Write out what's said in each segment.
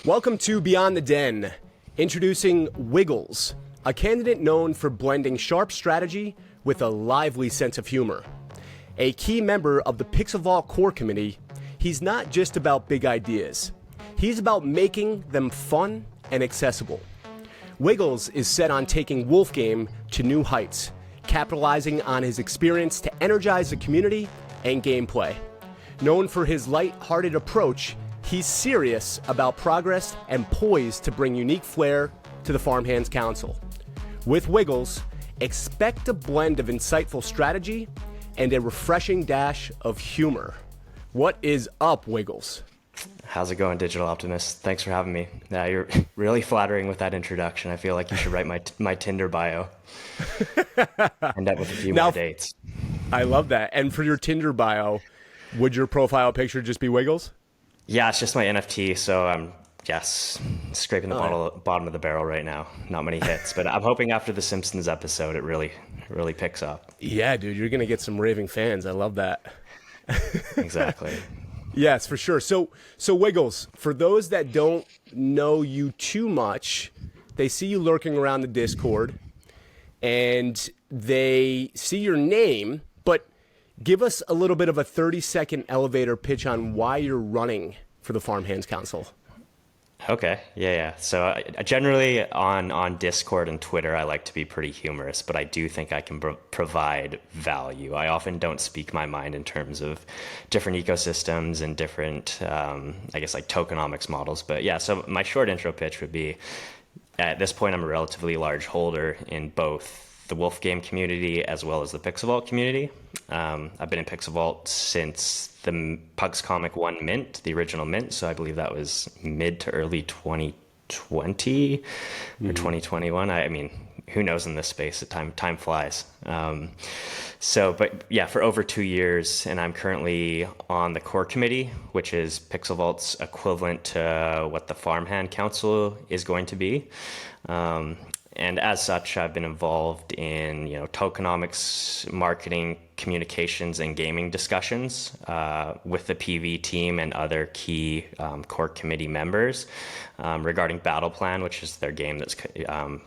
Welcome to Beyond the Den, introducing Wiggles, a candidate known for blending sharp strategy with a lively sense of humor. A key member of the Pixel Vault Core Committee, he's not just about big ideas. He's about making them fun and accessible. Wiggles is set on taking Wolfgame to new heights, capitalizing on his experience to energize the community and gameplay. Known for his light-hearted approach, he's serious about progress and poised to bring unique flair to the Farmhands Council. With Wiggles, expect a blend of insightful strategy and a refreshing dash of humor. What is up, Wiggles? How's it going, Digital Optimist? Thanks for having me. Yeah, you're really flattering with that introduction. I feel like you should write my Tinder bio. End up with a few more dates. I love that. And for your Tinder bio, would your profile picture just be Wiggles? Yeah, it's just my NFT, so I'm scraping the bottom of the barrel right now. Not many hits, but I'm hoping after the Simpsons episode, it really picks up. Yeah, dude, you're gonna get some raving fans. I love that. Exactly. Yes, for sure. So Wiggles, for those that don't know you too much, they see you lurking around the Discord, and they see your name, but give us a little bit of a 30-second elevator pitch on why you're running for the Farmhands Council. Okay, yeah. So generally on Discord and Twitter, I like to be pretty humorous, but I do think I can provide value. I often don't speak my mind in terms of different ecosystems and different, like tokenomics models. But yeah, so my short intro pitch would be, at this point, I'm a relatively large holder in both the Wolfgame community as well as the Pixel Vault community. I've been in Pixel Vault since the Pugs Comic 1 mint, the original mint, so I believe that was mid to early 2020 or 2021. I mean, who knows in this space? Time flies. But yeah, for over 2 years, and I'm currently on the core committee, which is Pixel Vault's equivalent to what the Farmhands Council is going to be. And as such, I've been involved in, tokenomics, marketing, communications, and gaming discussions with the PV team and other key core committee members regarding Battle Plan, which is their game that's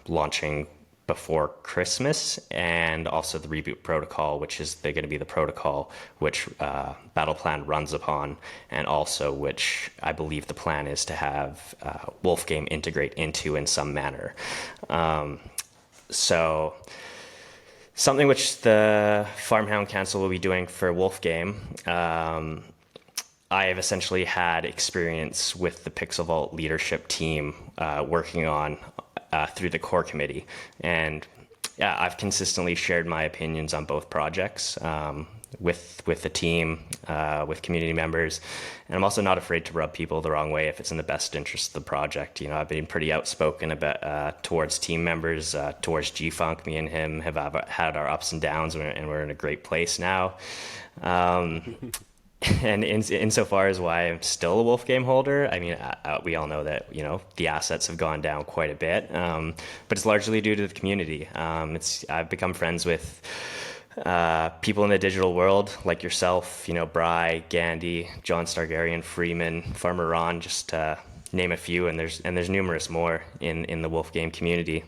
launching before Christmas, and also the Reboot Protocol, which is going to be the protocol which Battle Plan runs upon, and also which I believe the plan is to have Wolfgame integrate into in some manner. So something which the Farmhands Council will be doing for Wolfgame, I have essentially had experience with the Pixel Vault leadership team working on through the core committee. And yeah, I've consistently shared my opinions on both projects with the team, with community members. And I'm also not afraid to rub people the wrong way if it's in the best interest of the project. I've been pretty outspoken about towards team members, towards G-Funk. Me and him have had our ups and downs, and we're in a great place now. And insofar as why I'm still a Wolfgame holder, I mean, we all know that, the assets have gone down quite a bit, but it's largely due to the community. I've become friends with people in the digital world like yourself, Bry, Gandhi, John Stargarian, Freeman, Farmer Ron, just to name a few, and there's numerous more in the Wolfgame community.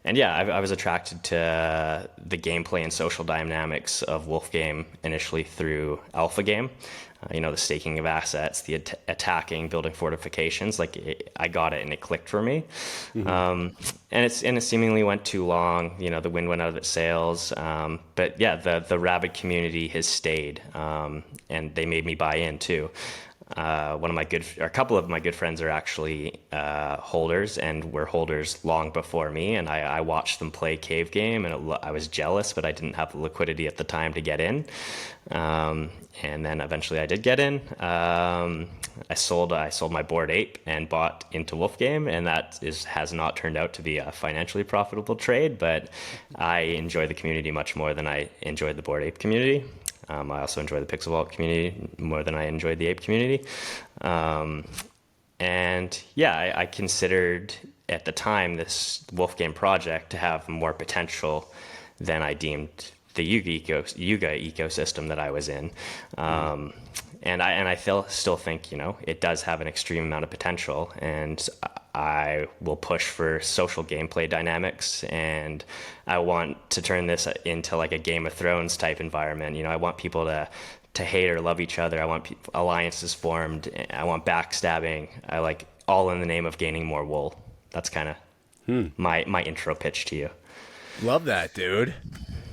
And yeah, I was attracted to the gameplay and social dynamics of Wolfgame initially through Alpha Game. The staking of assets, the attacking, building fortifications. I got it and it clicked for me. And it seemingly went too long. The wind went out of its sails. But yeah, the Rabid community has stayed, and they made me buy in too. A couple of my good friends are actually holders, and were holders long before me, and I watched them play Cave Game, and I was jealous, but I didn't have the liquidity at the time to get in. And then eventually I did get in. I sold my Bored Ape and bought into Wolfgame, and that has not turned out to be a financially profitable trade, but I enjoy the community much more than I enjoyed the Bored Ape community. I also enjoy the Pixel Vault community more than I enjoyed the Ape community. And yeah, I considered at the time this Wolfgame project to have more potential than I deemed the Yuga ecosystem that I was in. and I still think, it does have an extreme amount of potential, and I will push for social gameplay dynamics, and I want to turn this into like a Game of Thrones type environment. I want people to hate or love each other. I want alliances formed. I want backstabbing. I like all in the name of gaining more wool. That's kind of my intro pitch to you. Love that, dude.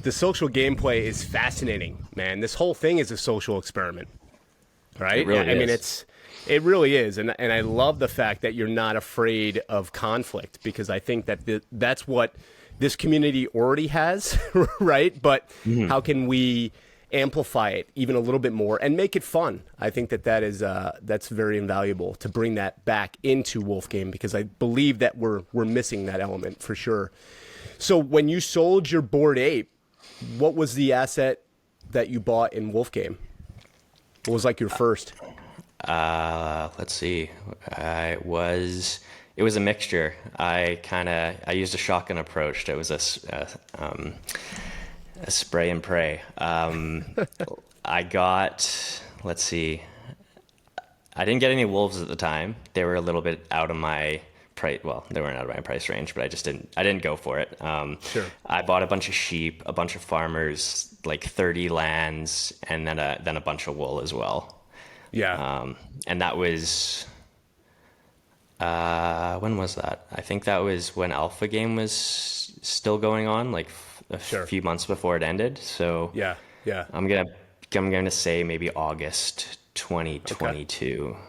The social gameplay is fascinating, man. This whole thing is a social experiment, right? It really I mean, is. it really is, and I love the fact that you're not afraid of conflict, because I think that that's what this community already has, right? But how can we amplify it even a little bit more and make it fun? I think that's very invaluable to bring that back into Wolf Game, because I believe that we're missing that element for sure. So when you sold your Bored Ape, what was the asset that you bought in Wolf Game? What was like your first? Let's see. It was a mixture. I used a shotgun approach. It was a spray and pray. I got, let's see. I didn't get any wolves at the time. They were a little bit out of my price. Well, they weren't out of my price range, but I didn't go for it. Sure. I bought a bunch of sheep, a bunch of farmers, like 30 lands, and then a bunch of wool as well. Yeah. And that was, when was that? I think that was when Alpha Game was still going on, like a few months before it ended. So yeah. I'm gonna say maybe August 2022. Okay.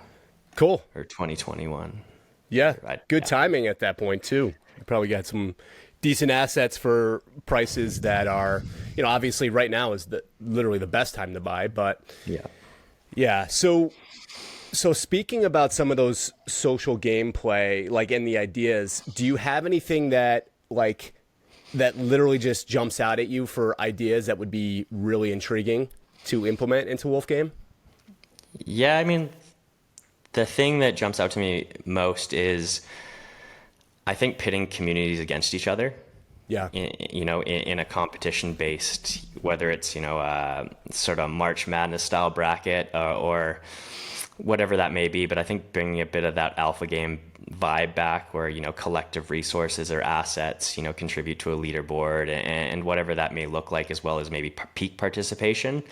Cool. Or 2021. Yeah. Good timing at that point too. You probably got some decent assets for prices that are, obviously right now is literally the best time to buy, but yeah. So speaking about some of those social gameplay, like, and the ideas, do you have anything that literally just jumps out at you for ideas that would be really intriguing to implement into Wolf Game? Yeah, I mean, the thing that jumps out to me most is, I think, pitting communities against each other. Yeah. In a competition based, whether it's, sort of March Madness style bracket or whatever that may be. But I think bringing a bit of that Alpha Game vibe back, where, collective resources or assets, contribute to a leaderboard, and whatever that may look like, as well as maybe peak participation,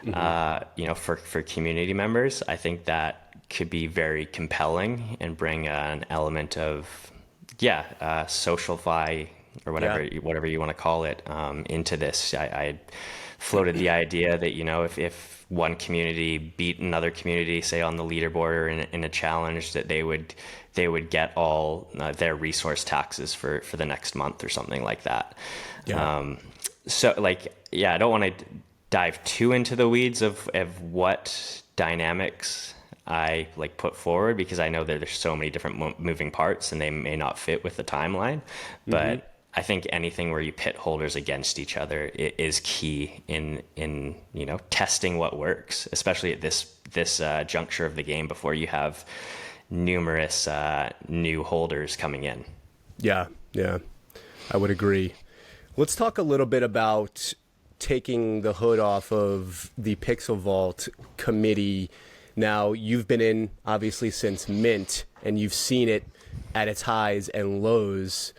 for community members. I think that could be very compelling and bring an element of, socialify, or whatever you want to call it, into this. I floated the idea that, if one community beat another community, say on the leaderboard or in a challenge, that they would get all their resource taxes for the next month or something like that. Yeah. I don't want to dive too into the weeds of what dynamics I put forward, because I know that there's so many different moving parts and they may not fit with the timeline, but I think anything where you pit holders against each other is key in testing what works, especially at this juncture of the game, before you have numerous new holders coming in. Yeah, I would agree. Let's talk a little bit about taking the hood off of the Pixel Vault committee. Now, you've been in, obviously, since Mint, and you've seen it at its highs and lows.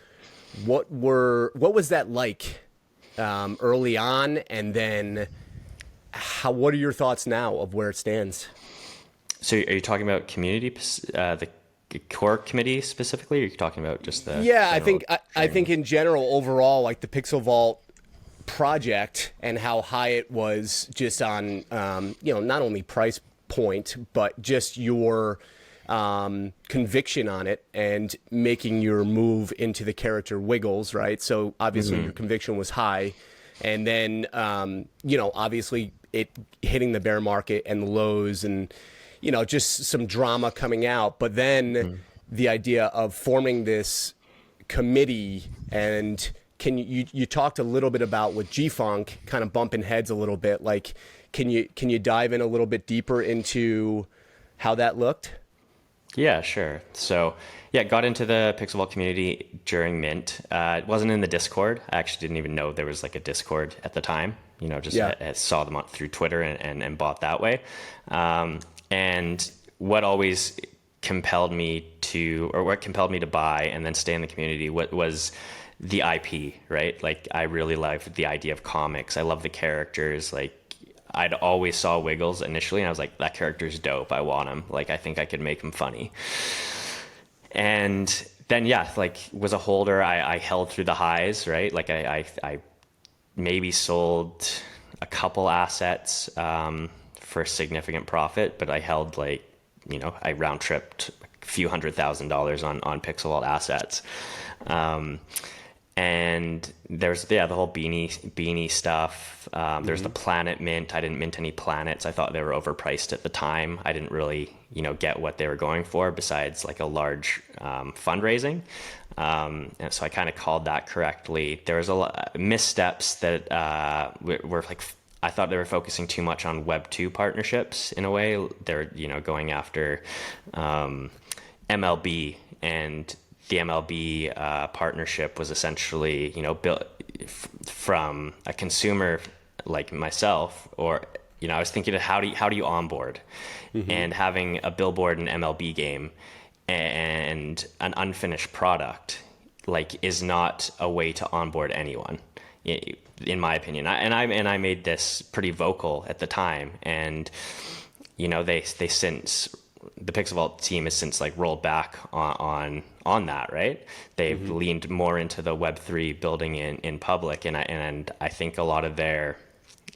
What was that like early on, and then what are your thoughts now of where it stands? So are you talking about community, the core committee specifically, or are you talking about just the... Yeah, I think in general, overall, like the Pixel Vault project and how high it was, just on, not only price point, but just your conviction on it and making your move into the character Wiggles, right? So obviously your conviction was high, and then obviously it hitting the bear market and the lows, and just some drama coming out. But then the idea of forming this committee, and you talked a little bit about with G-Funk kind of bumping heads a little bit. Like, can you dive in a little bit deeper into how that looked? Yeah, sure. So, got into the Pixel Vault community during Mint. It wasn't in the Discord. I actually didn't even know there was a Discord at the time. just saw them through Twitter and bought that way. And what always compelled me to buy and then stay in the community, what was the IP, right? Like, I really loved the idea of comics. I love the characters. Like, I'd always saw Wiggles initially and I was like, that character's dope. I want him. Like, I think I could make him funny. And then, was a holder. I held through the highs, right? Like, I maybe sold a couple assets for significant profit, but I held I round tripped a few $100,000 on Pixel Vault assets. And there's the whole beanie stuff. There's the planet mint. I didn't mint any planets. I thought they were overpriced at the time. I didn't really get what they were going for besides like a large fundraising. And so I kind of called that correctly. There was a lot missteps that were like, I thought they were focusing too much on Web 2 partnerships in a way. They're going after MLB, and the MLB partnership was essentially, built from a consumer like myself, or, I was thinking of how do you onboard, and having a billboard and MLB game and an unfinished product, is not a way to onboard anyone, in my opinion. I made this pretty vocal at the time, and, they since, the Pixel Vault team has since rolled back on that, right? They've leaned more into the Web3 building in public, and I think a lot of their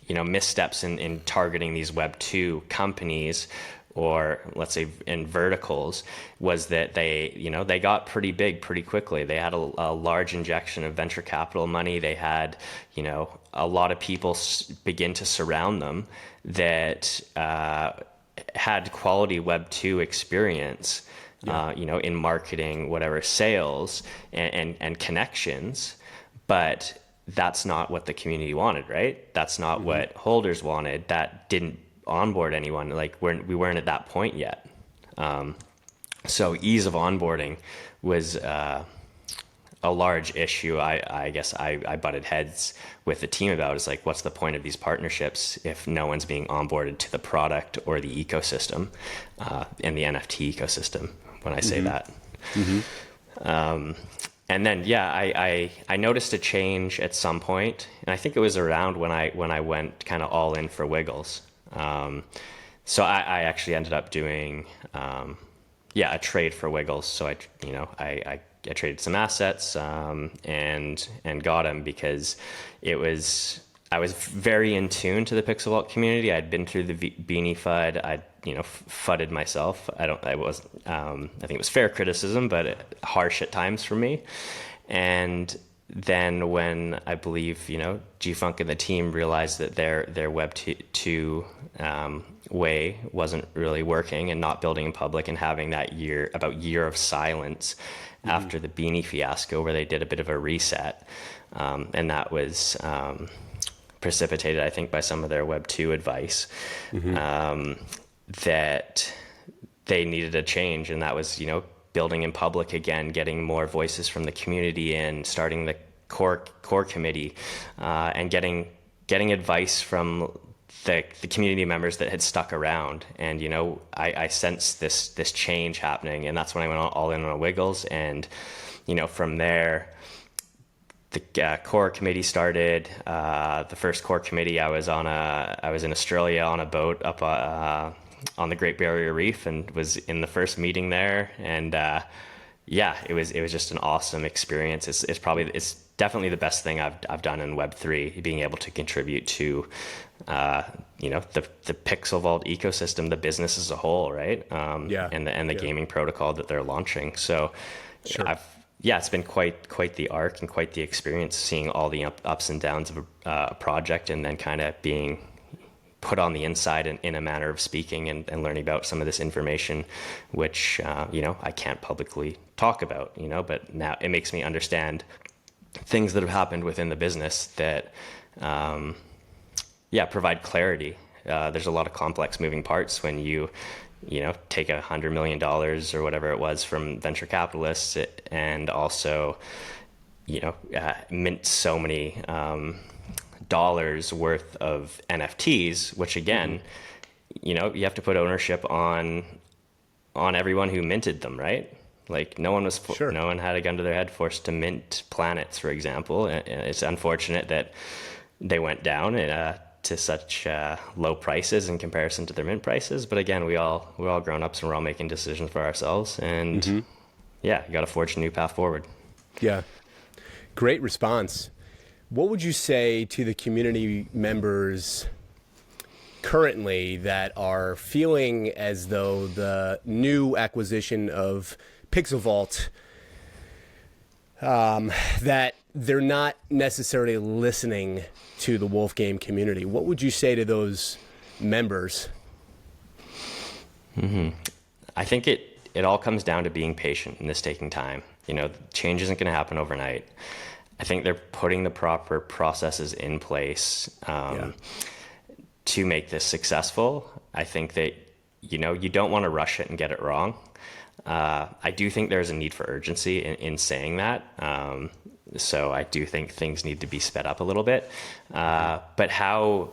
missteps in targeting these Web2 companies, or let's say in verticals, was that they got pretty big pretty quickly. They had a large injection of venture capital money. They had a lot of people begin to surround them that had quality Web 2 experience, in marketing, whatever, sales and connections, but that's not what the community wanted, right? That's not what holders wanted. That didn't onboard anyone. We weren't at that point yet. So ease of onboarding was a large issue. I guess I butted heads with the team about. It's like, what's the point of these partnerships if no one's being onboarded to the product or the ecosystem, and the NFT ecosystem, when I say that. And then, I noticed a change at some point, and I think it was around when I went kind of all in for Wiggles. So I actually ended up doing, a trade for Wiggles. So I traded some assets, and got them because I was very in tune to the Pixel Vault community. I'd been through the Beanie FUD. I'd fudded myself. I think it was fair criticism, but harsh at times for me. And then when I believe, G-Funk and the team realized that their Web 2 way wasn't really working, and not building in public, and having that year of silence after the Beanie fiasco, where they did a bit of a reset. And that was precipitated, I think, by some of their Web 2 advice, that they needed a change. And that was, building in public again, getting more voices from the community in, starting the core committee, and getting advice from the community members that had stuck around. And, I sensed this change happening, and that's when I went all in on Wiggles. And, from there, the core committee started. The first core committee, I was in Australia on a boat up on the Great Barrier Reef, and was in the first meeting there. And it was just an awesome experience. It's definitely the best thing I've done in Web3, being able to contribute to the Pixel Vault ecosystem, the business as a whole, right? And the gaming protocol that they're launching. So sure. It's been quite the arc and quite the experience, seeing all the ups and downs of a project, and then kind of being put on the inside in a manner of speaking, and learning about some of this information, which, I can't publicly talk about, but now it makes me understand things that have happened within the business that, provide clarity. There's a lot of complex moving parts when you take $100 million or whatever it was from venture capitalists, and also, mint so many dollars worth of NFTs, which again, you know, you have to put ownership on everyone who minted them, right? Like no one was, Sure. no one had a gun to their head forced to mint planets, for example. And it's unfortunate that they went down to such low prices in comparison to their mint prices. But again, we're all grown-ups and we're all making decisions for ourselves. And yeah, you got to forge a new path forward. Yeah. Great response. What would you say to the community members currently that are feeling as though the new acquisition of Pixel Vault, that they're not necessarily listening to the Wolf game community? What would you say to those members? I think it all comes down to being patient and this taking time. You know, change isn't going to happen overnight. I think they're putting the proper processes in place to make this successful. I think that, you know, you don't want to rush it and get it wrong. I do think there's a need for urgency in saying that. So I do think things need to be sped up a little bit. But how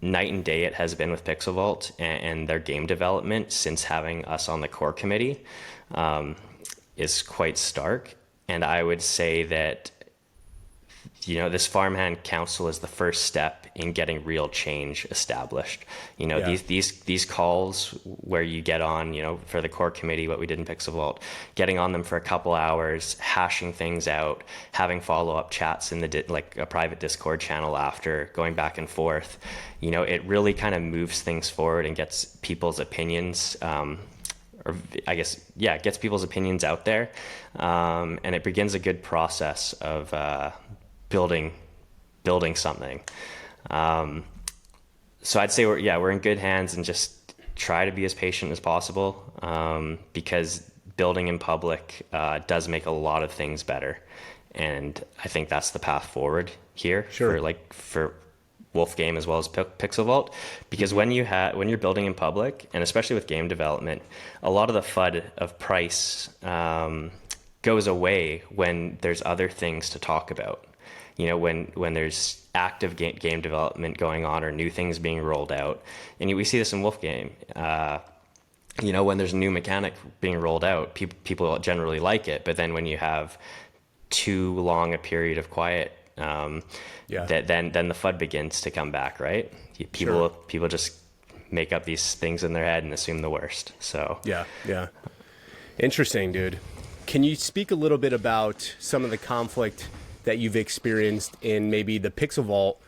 night and day it has been with Pixel Vault and their game development since having us on the core committee is quite stark. And I would say that, you know, this Farmhands Council is the first step in getting real change established. You know, these calls where you get on, you know, for the core committee, what we did in Pixel Vault, getting on them for a couple hours, hashing things out, having follow-up chats in the like a private Discord channel after, going back and forth. You know, it really kind of moves things forward and gets people's opinions, or I guess, yeah, it gets people's opinions out there. And it begins a good process of building something. So I'd say we're in good hands, and just try to be as patient as possible, because building in public does make a lot of things better. And I think that's the path forward here for Wolf Game as well as Pixel Vault, because when you're building in public, and especially with game development, a lot of the FUD of price goes away when there's other things to talk about. You know, when there's active game development going on or new things being rolled out. And we see this in Wolf Game. You know, when there's a new mechanic being rolled out, people generally like it. But then when you have too long a period of quiet, then the FUD begins to come back, right? People just make up these things in their head and assume the worst. So yeah. Interesting, dude. Can you speak a little bit about some of the conflict that you've experienced in maybe the Pixel Vault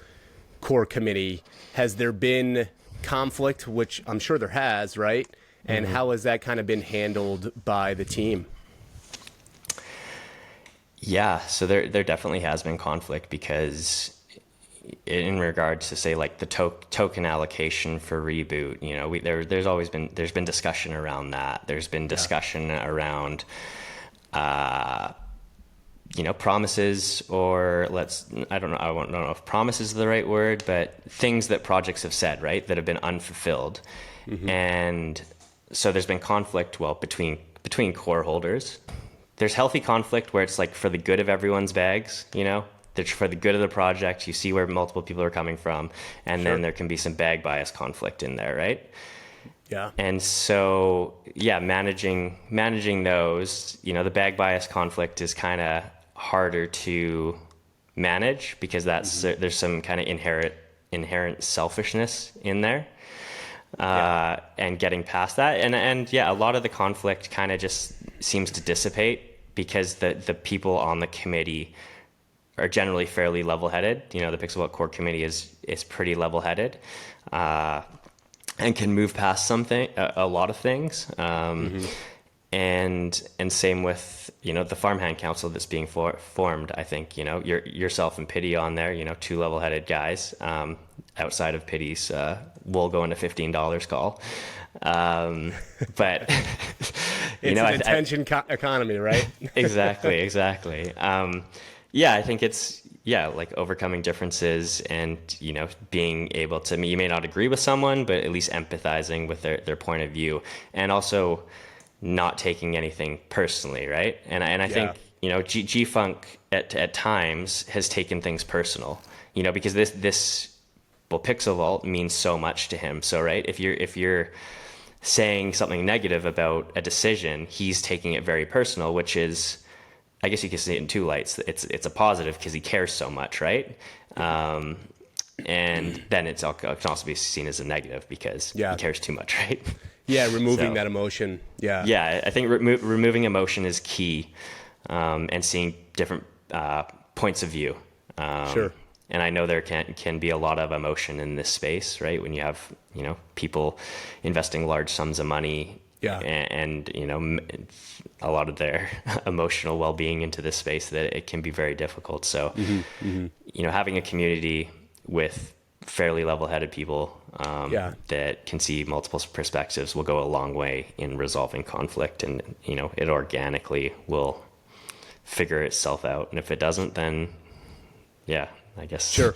core committee? Has there been conflict, which I'm sure there has, right? And how has that kind of been handled by the team? Yeah, so there definitely has been conflict, because in regards to, say, like the token allocation for Reboot, you know, there's been discussion around that. There's been discussion around you know, promises, or I don't know if promise is the right word, but things that projects have said, right, that have been unfulfilled. And so there's been conflict, between core holders. There's healthy conflict where it's like for the good of everyone's bags, you know, that's for the good of the project. You see where multiple people are coming from, and then there can be some bag bias conflict in there, right? Yeah. And so, managing those, you know, the bag bias conflict is kind of harder to manage, because there's some kind of inherent selfishness in there, and getting past that, and a lot of the conflict kind of just seems to dissipate because the people on the committee are generally fairly level-headed. You know, the Pixel Vault core committee is pretty level-headed, and can move past a lot of things. And same with, you know, the Farmhands Council that's being formed. I think, you know, yourself and Pity on there, you know, two level-headed guys, outside of Pity's we'll go into $15 call. But it's an attention economy, right? Exactly. I think it's like overcoming differences, and, you know, being able to, you may not agree with someone, but at least empathizing with their point of view, and also not taking anything personally, right? And I think, you know, G-Funk at times has taken things personal. because well, Pixel Vault means so much to him. So, right, if you're saying something negative about a decision, he's taking it very personal, which is, I guess you can see it in two lights. It's a positive because he cares so much, right? And then it can also be seen as a negative because he cares too much, right? Yeah, removing that emotion. Yeah. Yeah, I think removing emotion is key, and seeing different points of view. Sure. And I know there can be a lot of emotion in this space, right? When you have, people investing large sums of money, and a lot of their emotional well-being into this space, that it can be very difficult. So, having a community with fairly level-headed people that can see multiple perspectives will go a long way in resolving conflict, and it organically will figure itself out. And if it doesn't, then I guess. Sure.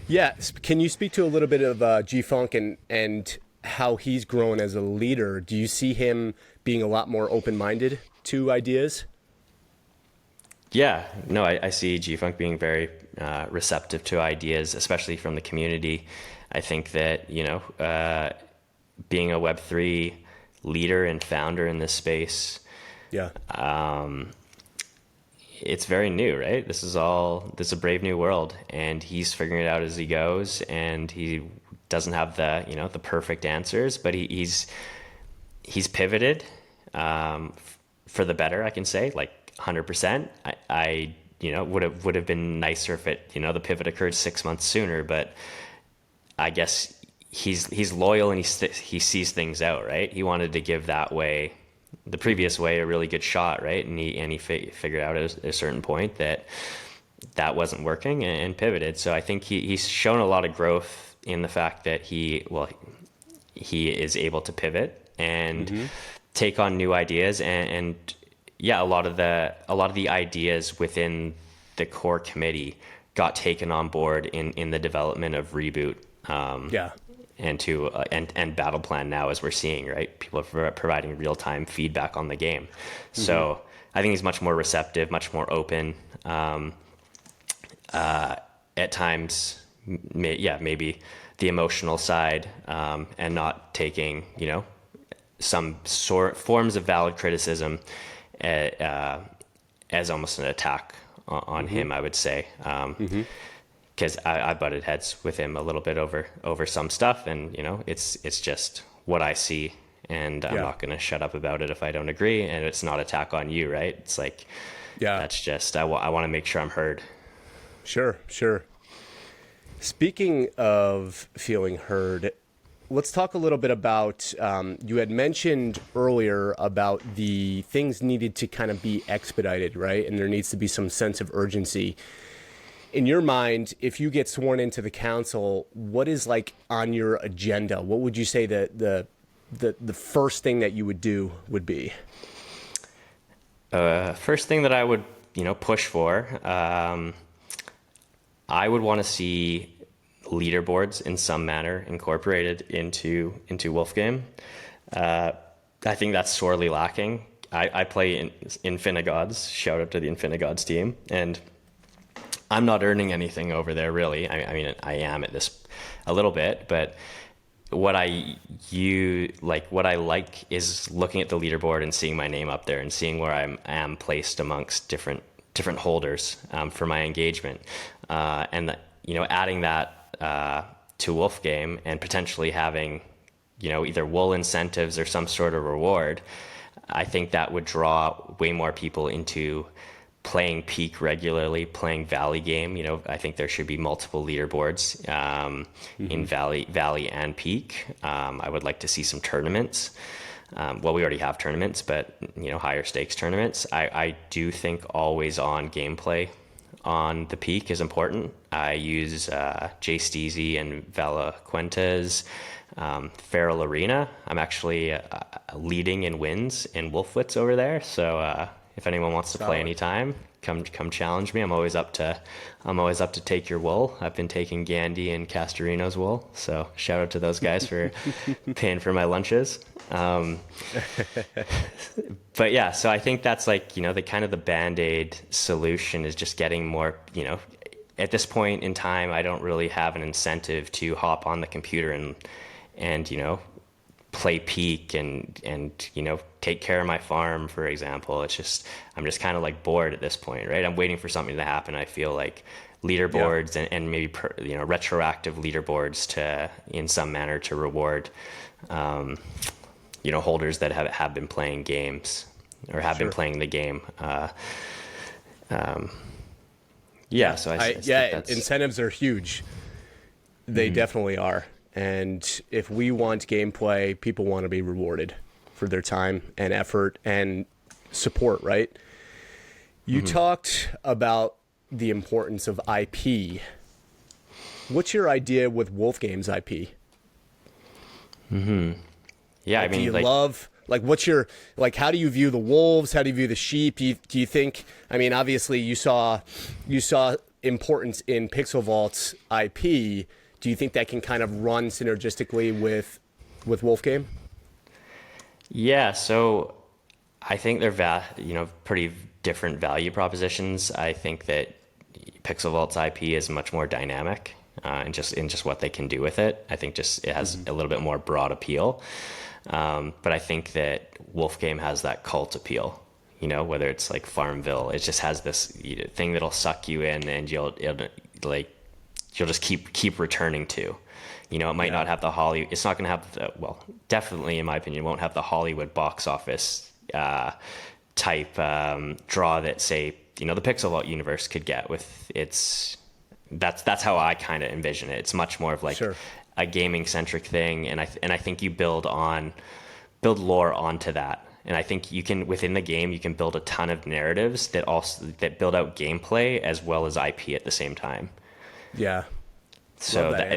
Yeah. Can you speak to a little bit of G-Funk and how he's grown as a leader? Do you see him being a lot more open-minded to ideas? Yeah. No, I see G-Funk being very receptive to ideas, especially from the community. I think that, being a Web3 leader and founder in this space, it's very new, right? This is a brave new world, and he's figuring it out as he goes, and he doesn't have the perfect answers, but he's pivoted for the better, I can say, like 100%. I would have been nicer if the pivot occurred 6 months sooner, but I guess he's loyal, and he sees things out, right? He wanted to give the previous way a really good shot, right? And he figured out at a certain point that wasn't working, and pivoted. So I think he's shown a lot of growth in the fact that he is able to pivot and take on new ideas, and a lot of the ideas within the core committee got taken on board in the development of Reboot. And Battle Plan now, as we're seeing, right? People are providing real-time feedback on the game. So I think he's much more receptive, much more open. At times, maybe the emotional side, and not taking, some forms of valid criticism as almost an attack on him, I would say. Because I butted heads with him a little bit over some stuff, and it's just what I see, and I'm not going to shut up about it if I don't agree, and it's not attack on you, right? It's like, that's just I want to make sure I'm heard. Sure. Speaking of feeling heard, let's talk a little bit about, you had mentioned earlier about the things needed to kind of be expedited, right? And there needs to be some sense of urgency. In your mind, if you get sworn into the council, what is like on your agenda? What would you say the first thing that you would do would be? First thing that I would, push for, I would want to see leaderboards in some manner incorporated into Wolfgame. I think that's sorely lacking. I play in Infinigods. Shout out to the Infinigods team, and I'm not earning anything over there, really. I mean, I am at this a little bit, but what I like is looking at the leaderboard and seeing my name up there, and seeing where I am placed amongst different different holders for my engagement, and adding that to Wolfgame and potentially having either wool incentives or some sort of reward. I think that would draw way more people into playing Peak regularly, playing Valley game. I think there should be multiple leaderboards in Valley and Peak. I would like to see some tournaments. Well, we already have tournaments, but higher stakes tournaments. I do think always on gameplay on the Peak is important. I use Jay Steezy and Vela Quentes, Feral Arena. I'm actually leading in wins in Wolfwits over there. So if anyone wants to play anytime, come challenge me. I'm always up to take your wool. I've been taking Gandhi and Castorino's wool. So shout out to those guys for paying for my lunches. But yeah, so I think that's like, the kind of the Band-Aid solution is just getting more, at this point in time, I don't really have an incentive to hop on the computer and play Peak and take care of my farm, for example. I'm just kind of like bored at this point, right? I'm waiting for something to happen. I feel like leaderboards and maybe retroactive leaderboards to, in some manner, to reward holders that have been playing games or have been playing the game. So I think that's... incentives are huge. They definitely are. And if we want gameplay, people want to be rewarded for their time and effort and support, right? You talked about the importance of IP. What's your idea with Wolf Games IP? Yeah, I mean, do you love, like, what's your, like, how do you view the wolves? How do you view the sheep? Do you think, I mean, obviously you saw importance in Pixel Vault's IP. Do you think that can kind of run synergistically with Wolf Game? Yeah, so I think they're pretty different value propositions. I think that Pixel Vault's IP is much more dynamic in just what they can do with it. I think just it has a little bit more broad appeal. But I think that Wolf Game has that cult appeal, whether it's like Farmville, it just has this thing that'll suck you in and you'll just keep returning to. It might not have it's not going to have definitely in my opinion, won't have the Hollywood box office type draw that, say, the Pixel Vault universe could get with its. That's how I kind of envision it. It's much more of like a gaming centric thing, and I think you build lore onto that. And I think you can, within the game, you can build a ton of narratives that build out gameplay as well as IP at the same time. Yeah. So that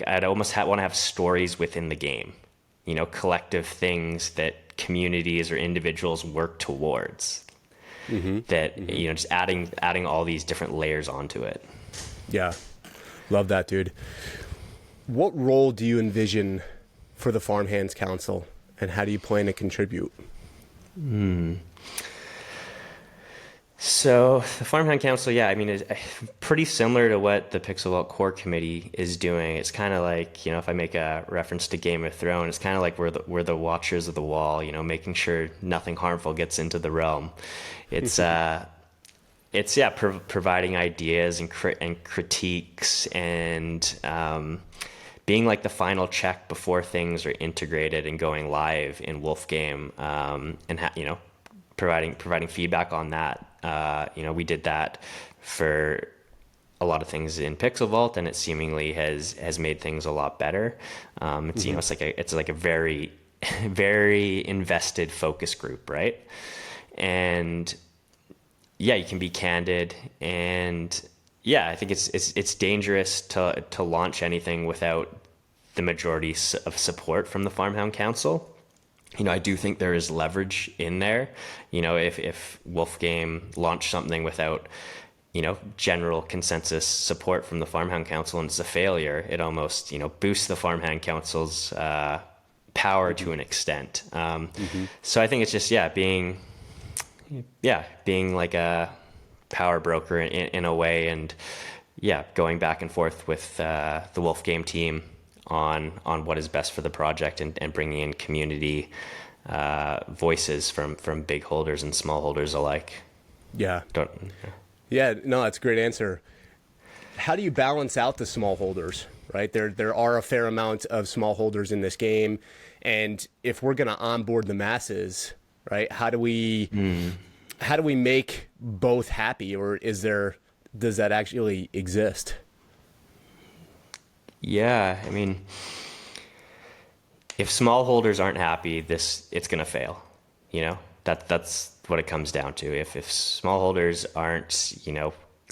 I'd almost want to have stories within the game, collective things that communities or individuals work towards. Just adding all these different layers onto it. Yeah. Love that, dude. What role do you envision for the Farmhands Council, and how do you plan to contribute? So the Farmhands Council, is pretty similar to what the Pixel Vault Core Committee is doing. It's kind of like, if I make a reference to Game of Thrones, it's kind of like we're the watchers of the wall, making sure nothing harmful gets into the realm. It's providing ideas and critiques and being like the final check before things are integrated and going live in Wolf Game, and providing feedback on that. We did that for a lot of things in Pixel Vault, and it seemingly has made things a lot better. It's like a very very invested focus group, right? And you can be candid, and I think it's dangerous to launch anything without the majority of support from the Farmhound Council. I do think there is leverage in there. If Wolf Game launched something without, general consensus support from the Farmhound Council and it's a failure, it almost, boosts the Farmhound Council's power to an extent. So I think it's just, being like a power broker in a way, and going back and forth with the Wolf Game team on what is best for the project, and bringing in community voices from big holders and small holders alike. No, that's a great answer. How do you balance out the small holders, right? There are a fair amount of small holders in this game, and if we're going to onboard the masses, right, how do we make both happy, or does that actually exist? Yeah, if small holders aren't happy, it's going to fail. That's what it comes down to. If small holders aren't,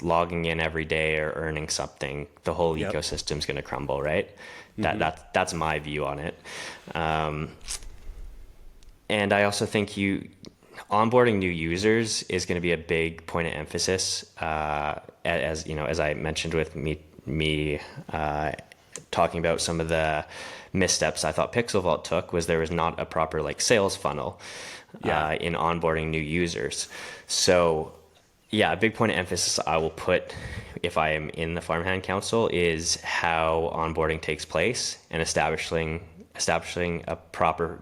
logging in every day or earning something, the whole ecosystem's going to crumble, right? That's my view on it. And I also think onboarding new users is going to be a big point of emphasis. As I mentioned with me talking about some of the missteps I thought Pixel Vault took, was there was not a proper sales funnel in onboarding new users. So yeah, a big point of emphasis I will put if I am in the Farmhand Council is how onboarding takes place and establishing a proper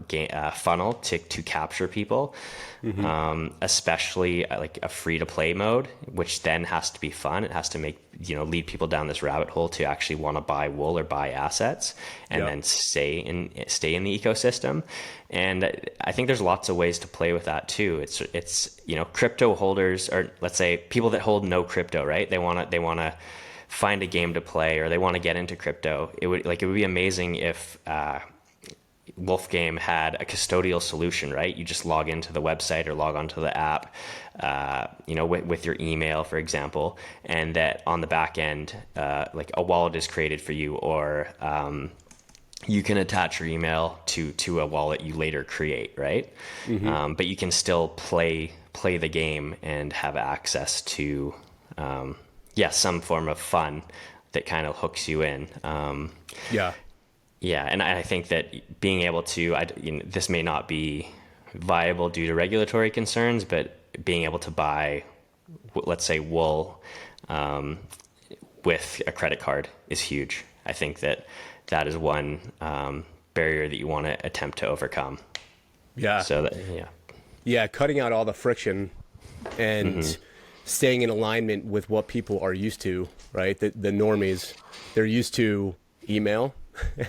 funnel to capture people, especially like a free to play mode, which then has to be fun. It has to make, lead people down this rabbit hole to actually want to buy wool or buy assets and then stay in the ecosystem. And I think there's lots of ways to play with that too. It's crypto holders, or let's say people that hold no crypto, right? They want to find a game to play, or they want to get into crypto. It would be amazing if Wolfgame had a custodial solution, right? You just log into the website or log onto the app, with your email, for example, and that on the back end, like a wallet is created for you, or you can attach your email to a wallet you later create, right? But you can still play the game and have access to, some form of fun that kind of hooks you in. Yeah, and I think that being able to, this may not be viable due to regulatory concerns, but being able to buy, let's say, wool with a credit card is huge. I think that is one barrier that you want to attempt to overcome. Yeah. Yeah, cutting out all the friction and staying in alignment with what people are used to, right? The normies, they're used to email.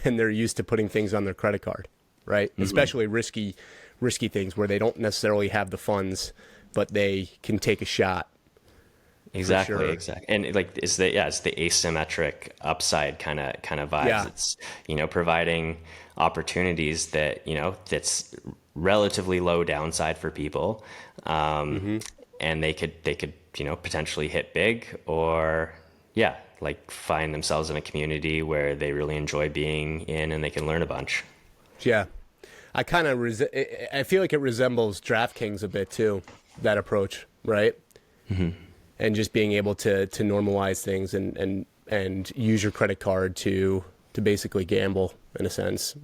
And they're used to putting things on their credit card, right? Especially risky things where they don't necessarily have the funds, but they can take a shot. Exactly, sure. Exactly. And like it's the asymmetric upside kind of vibes. Yeah. It's providing opportunities that that's relatively low downside for people, and they could potentially hit big, or like find themselves in a community where they really enjoy being in and they can learn a bunch. Yeah. I kind of I feel like it resembles DraftKings a bit too, that approach, right? And just being able to normalize things and use your credit card to basically gamble in a sense.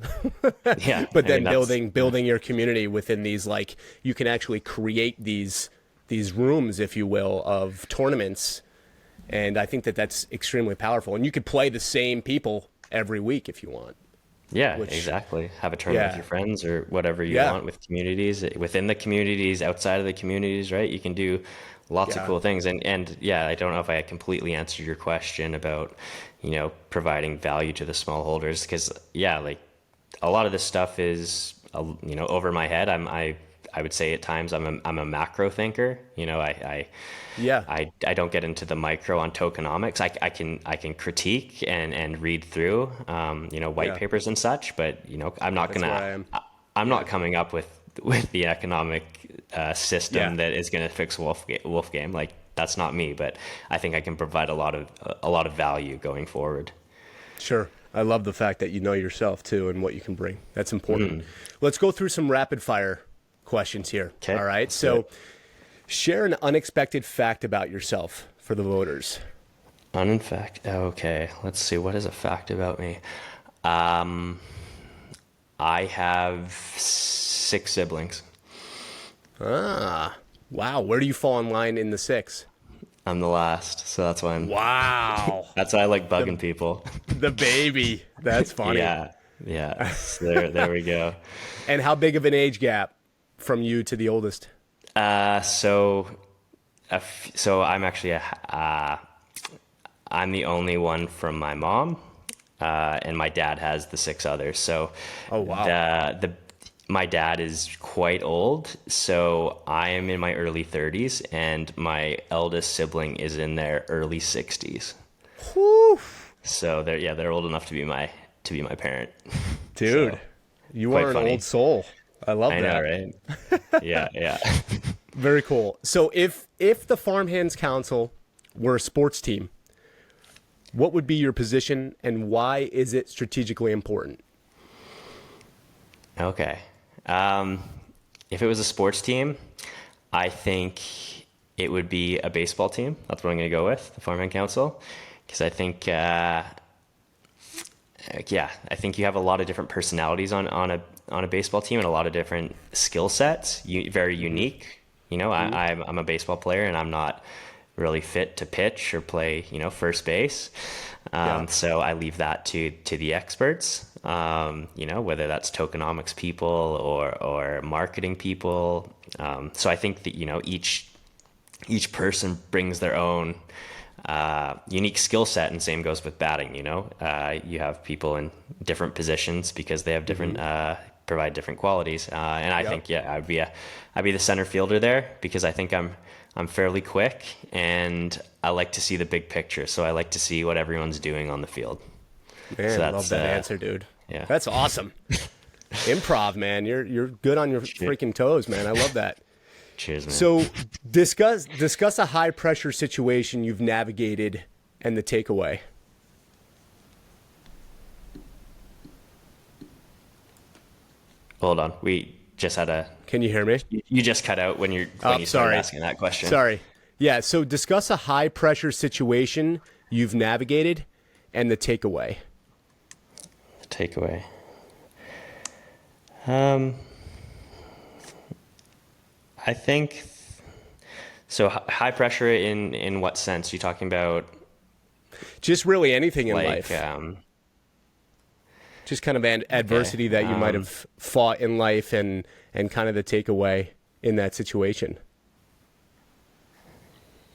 Yeah. But then building your community within these, like, you can actually create these rooms, if you will, of tournaments. And I think that's extremely powerful. And you could play the same people every week if you want. Yeah, exactly. Have a tournament with your friends or whatever you want, with communities, within the communities, outside of the communities, right? You can do lots of cool things. And I don't know if I completely answered your question about, providing value to the small holders, because like a lot of this stuff is, over my head. I would say at times I'm a macro thinker. I don't get into the micro on tokenomics. I can critique and read through white papers and such, but I'm not I'm not coming up with the economic system that is going to fix Wolfgame. Like, that's not me, but I think I can provide a lot of value going forward. Sure. I love the fact that you know yourself too and what you can bring. That's important. Let's go through some rapid fire questions here. Okay. All right. So share an unexpected fact about yourself for the voters. Okay. Let's see. What is a fact about me? I have 6 siblings. Ah, wow. Where do you fall in line in the 6? I'm the last, so that's why I'm... Wow. That's why I like bugging people. The baby. That's funny. Yeah. So there we go. And how big of an age gap from you to the oldest? So I'm actually I'm the only one from my mom, and my dad has the 6 others. So, oh wow, my dad is quite old, so I am in my early 30s, and my eldest sibling is in their early 60s. Whew. So they're old enough to be my parent. Dude, so, you are an old soul. I love that. I know, right? Yeah. Very cool. So if the Farmhands Council were a sports team, what would be your position and why is it strategically important? Okay. If it was a sports team, I think it would be a baseball team. That's what I'm going to go with, the Farmhands Council, because I think, I think you have a lot of different personalities on a baseball team and a lot of different skill sets, very unique I'm a baseball player and I'm not really fit to pitch or play, first base. Yeah. So I leave that to the experts, whether that's tokenomics people or marketing people. So I think that, each person brings their own unique skill set, and same goes with batting. You have people in different positions because they have different provide different qualities. And I Yep. think I'd be the center fielder there because I think I'm fairly quick and I like to see the big picture. So I like to see what everyone's doing on the field. So Man, love that's that answer, dude. yeah. That's awesome. Improv, man. You're good on your freaking toes, man. I love that. Cheers, man. So discuss a high pressure situation you've navigated and the takeaway. Hold on. We just had Can you hear me? you just cut out when you started Sorry. asking that question. Sorry. Yeah, so discuss a high pressure situation you've navigated and the takeaway. Takeaway. I think so. High pressure in what sense? You talking about Just really anything in like life. Just kind of adversity that you might have fought in life and kind of the takeaway in that situation.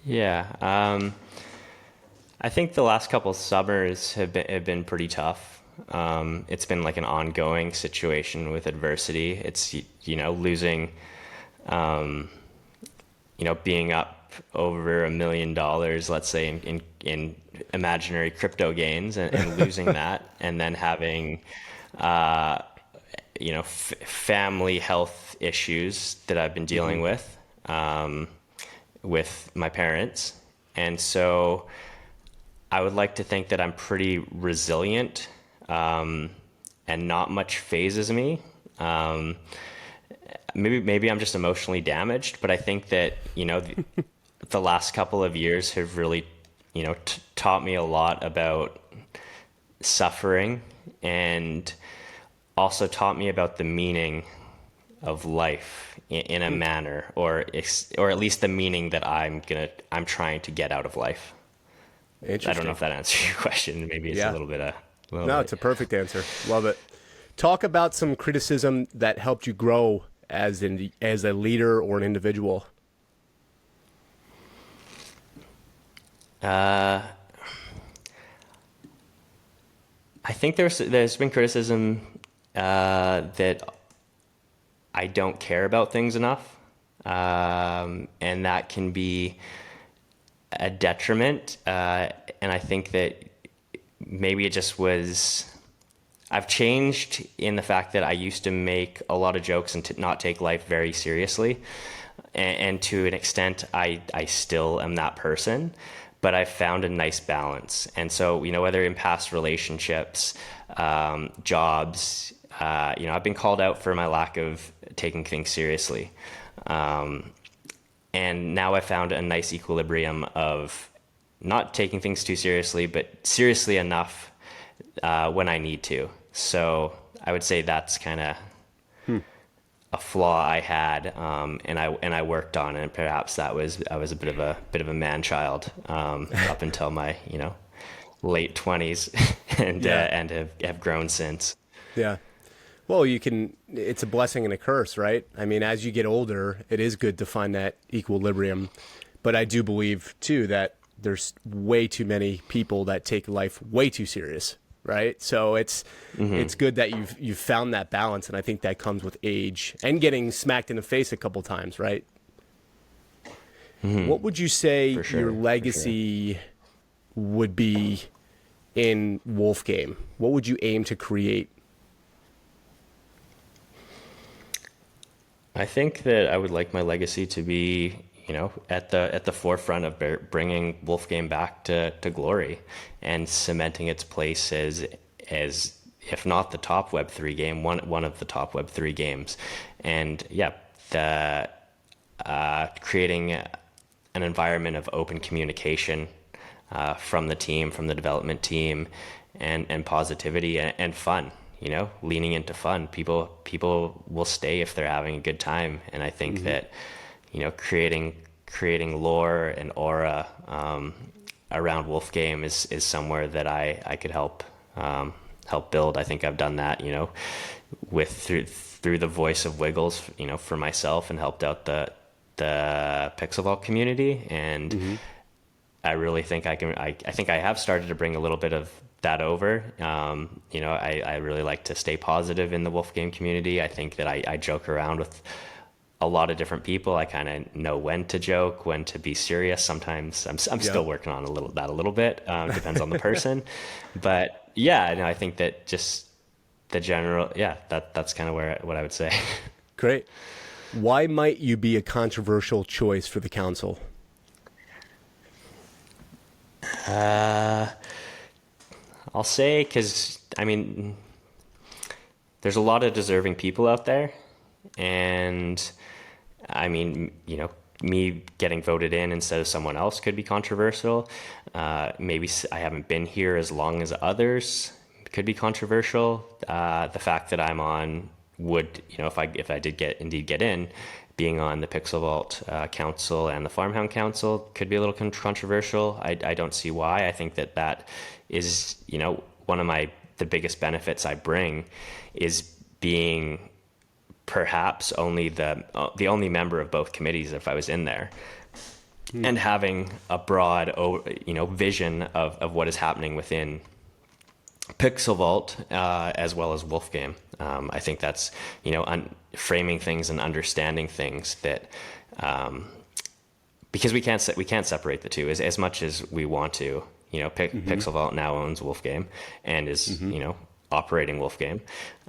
yeah. I think the last couple summers have been pretty tough. It's been like an ongoing situation with adversity. It's losing, being up over $1 million, let's say in imaginary crypto gains, and losing that, and then having family health issues that I've been dealing with my parents, and so I would like to think that I'm pretty resilient, and not much phases me. Maybe I'm just emotionally damaged, but I think that the last couple of years have really taught me a lot about suffering, and also taught me about the meaning of life in a manner, or at least the meaning that I'm trying to get out of life. Interesting. I don't know if that answers your question. Maybe it's Yeah. a little bit. No, it's a perfect answer. Love it. Talk about some criticism that helped you grow as a leader or an individual. I think there's been criticism that I don't care about things enough, and that can be a detriment. And I think that maybe it just was. I've changed in the fact that I used to make a lot of jokes and not take life very seriously, and to an extent, I still am that person. But I've found a nice balance. And so, whether in past relationships, jobs, I've been called out for my lack of taking things seriously. And now I found a nice equilibrium of not taking things too seriously, but seriously enough when I need to. So I would say that's kind of a flaw I had, and I worked on, and perhaps I was a bit of a man child up until my late 20s, and have grown since. Yeah. Well, it's a blessing and a curse, right? I mean, as you get older, it is good to find that equilibrium. But I do believe, too, that there's way too many people that take life way too serious, right? So it's good that you've found that balance, and I think that comes with age and getting smacked in the face a couple times, right? What would you say For sure, your for legacy would be in Wolf Game? What would you aim to create? I think that I would like my legacy to be, at the forefront of bringing Wolf Game back to glory, and cementing its place as if not the top Web3 game, one of the top Web3 games, and creating an environment of open communication from the team, from the development team, and positivity and fun. Leaning into fun. People will stay if they're having a good time, and I think that creating lore and aura around Wolf Game is somewhere that I could help build. I think I've done that, with through the voice of Wiggles, for myself, and helped out the Pixel Vault community. And I really think I think I have started to bring a little bit of that over. I really like to stay positive in the Wolf Game community. I think that I joke around with a lot of different people. I kind of know when to joke, when to be serious. Sometimes I'm still working on a little bit. Depends on the person, but yeah, no, I think that just the general, that's kind of what I would say. Great. Why might you be a controversial choice for the council? I'll say, because there's a lot of deserving people out there, and me getting voted in instead of someone else could be controversial. Maybe I haven't been here as long as others could be controversial. The fact that I'm on would, if I did get in, being on the Pixel Vault Council and the Farmhands Council could be a little controversial. I don't see why. I think that is, one of the biggest benefits I bring is being perhaps only the only member of both committees if I was in there, and having a broad, vision of what is happening within Pixel Vault, as well as Wolf Game. I think that's, framing things and understanding things that, because we can't separate the two as much as we want to. Pixel Vault now owns Wolf Game and is, operating Wolf Game.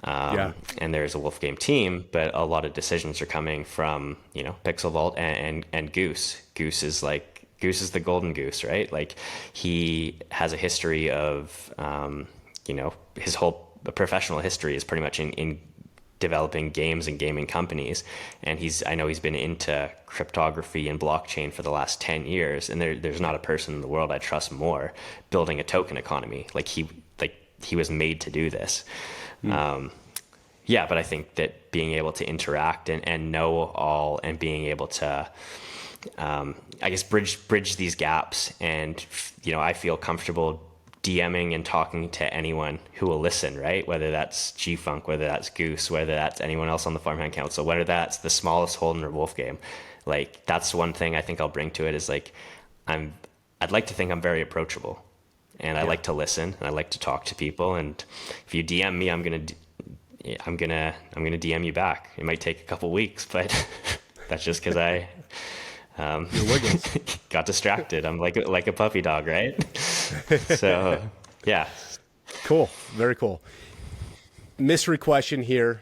And there's a Wolf Game team, but a lot of decisions are coming from, Pixel Vault and Goose. Goose is the golden goose, right? Like, he has a history of, his whole professional history is pretty much in developing games and gaming companies. And I know he's been into cryptography and blockchain for the last 10 years. And there's not a person in the world I trust more building a token economy. He was made to do this. But I think that being able to interact and know all, and being able to, bridge these gaps, and, I feel comfortable DMing and talking to anyone who will listen, right? Whether that's G-Funk, whether that's Goose, whether that's anyone else on the Farmhands Council, whether that's the smallest Holden or Wolf Game. That's one thing I think I'll bring to it is I'd like to think I'm very approachable, and I like to listen, and I like to talk to people. And if you DM me, I'm gonna DM you back. It might take a couple weeks, but that's just because I got distracted. I'm like a puppy dog, right? So, yeah. Cool. Very cool. Mystery question here,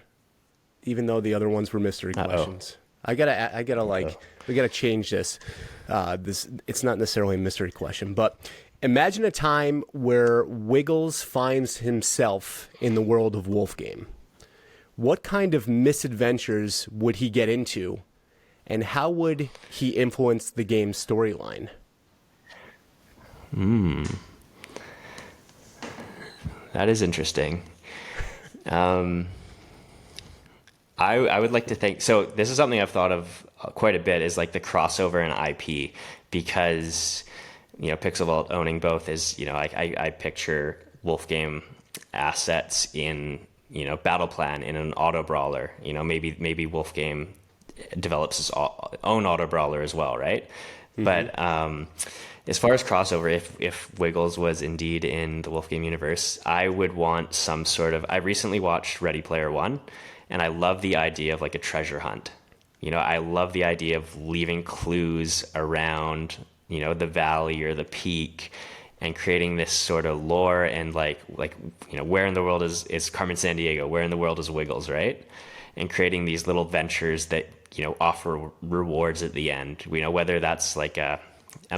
even though the other ones were mystery questions. I gotta we gotta change this. It's not necessarily a mystery question, but imagine a time where Wiggles finds himself in the world of Wolf Game. What kind of misadventures would he get into, and how would he influence the game's storyline? That is interesting. I would like to think, so this is something I've thought of quite a bit, is like the crossover in IP, because, Pixel Vault owning both is, I picture Wolf Game assets in, Battle Plan, in an auto brawler, maybe Wolf Game develops its own auto brawler as well, right? But as far as crossover, if Wiggles was indeed in the Wolf Game universe, I would want some sort of. I recently watched Ready Player One, and I love the idea of like a treasure hunt. I love the idea of leaving clues around, the valley or the peak, and creating this sort of lore, and where in the world is Carmen Sandiego? Where in the world is Wiggles, right? And creating these little ventures that, offer rewards at the end. Whether that's like a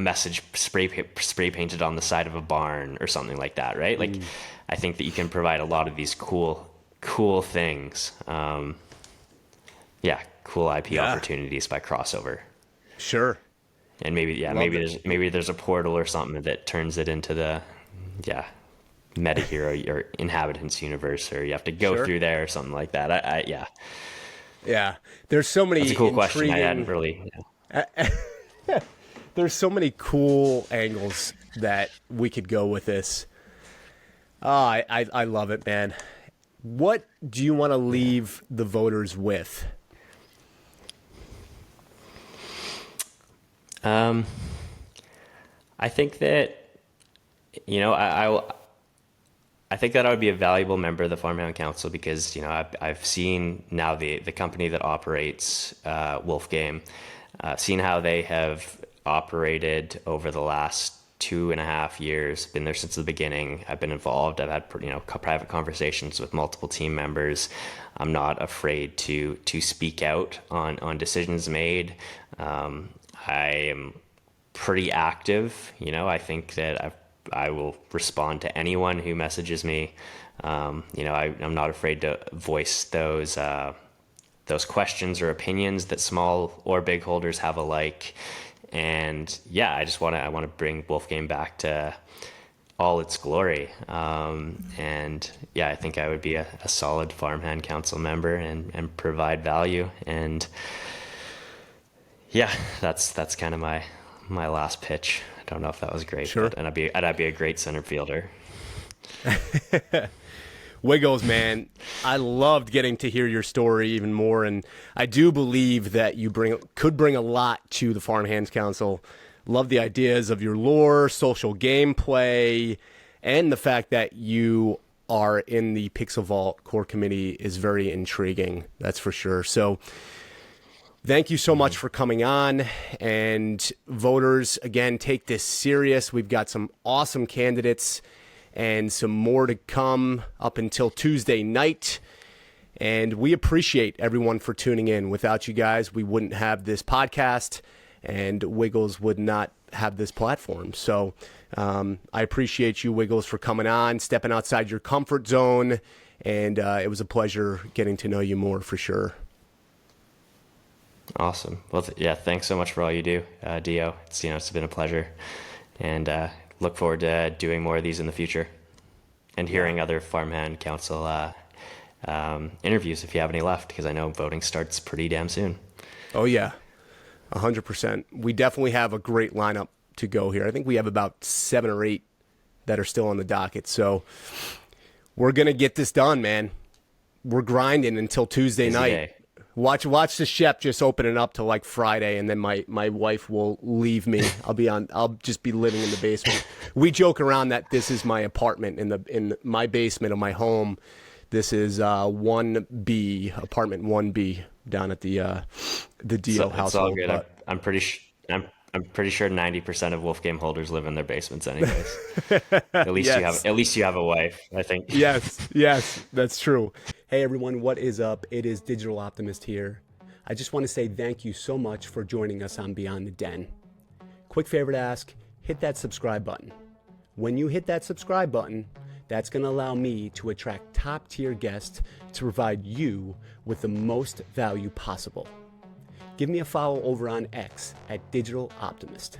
message spray painted on the side of a barn or something like that, right? I think that you can provide a lot of these cool things. Cool IP opportunities by crossover. Sure. And maybe there's a portal or something that turns it into the meta hero or inhabitants universe, or you have to go through there or something like that. Yeah. There's so many. That's a cool question. I hadn't really. There's so many cool angles that we could go with this. I love it, man. What do you want to leave the voters with? I think that, I think that I would be a valuable member of the Farmhands Council because, I've seen now the company that operates Wolf Game, seen how they have operated over the last 2.5 years, been there since the beginning. I've been involved. I've had, private conversations with multiple team members. I'm not afraid to speak out on decisions made. I am pretty active. I think that I will respond to anyone who messages me. I'm not afraid to voice those questions or opinions that small or big holders have alike. And yeah, I want to bring Wolf Game back to all its glory. And yeah, I think I would be a solid Farmhand Council member and provide value. And yeah, that's kind of my last pitch. I don't know if that was great, Sure. but I'd be a great center fielder. Wiggles, man, I loved getting to hear your story even more, and I do believe that you could bring a lot to the Farmhands Council. Love the ideas of your lore, social gameplay, and the fact that you are in the Pixel Vault core committee is very intriguing. That's for sure. So thank you so much for coming on. And voters, again, take this serious. We've got some awesome candidates and some more to come up until Tuesday night. And we appreciate everyone for tuning in. Without you guys, we wouldn't have this podcast, and Wiggles would not have this platform. So I appreciate you, Wiggles, for coming on, stepping outside your comfort zone. And it was a pleasure getting to know you more for sure. Awesome. Well, yeah, thanks so much for all you do, Dio. It's been a pleasure, and look forward to doing more of these in the future and hearing other Farmhand Council interviews if you have any left, because I know voting starts pretty damn soon. Oh, yeah, 100%. We definitely have a great lineup to go here. I think we have about 7 or 8 that are still on the docket. So we're going to get this done, man. We're grinding until Tuesday Busy night. day. Watch the Shep just open it up to like Friday, and then my wife will leave me. I'll just be living in the basement. We joke around that this is my apartment in my basement of my home. This is 1B, apartment 1B down at the Dio household. It's all good. I'm pretty sure 90% of Wolf Game holders live in their basements anyways. At least Yes. at least you have a wife, I think. Yes, that's true. Hey everyone, what is up? It is Digital Optimist here. I just want to say thank you so much for joining us on Beyond the Den. Quick favor to ask, hit that subscribe button. When you hit that subscribe button, that's going to allow me to attract top tier guests to provide you with the most value possible. Give me a follow over on X at Digital Optimist.